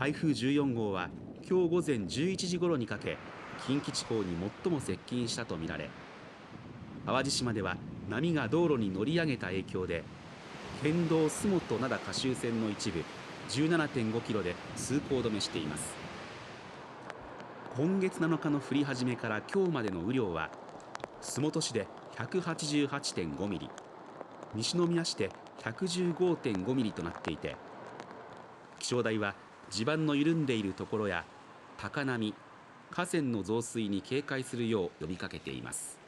台風14号は今日午前11時ごろにかけ近畿地方に最も接近したとみられ、淡路島では波が道路に乗り上げた影響で県道洲本灘賀州線の一部 17.5 キロで通行止めしています。今月7日の降り始めから今日までの雨量は洲本市で 188.5 ミリ、西宮市で 115.5 ミリとなっていて、気象台は地盤の緩んでいるところや高波、河川の増水に警戒するよう呼びかけています。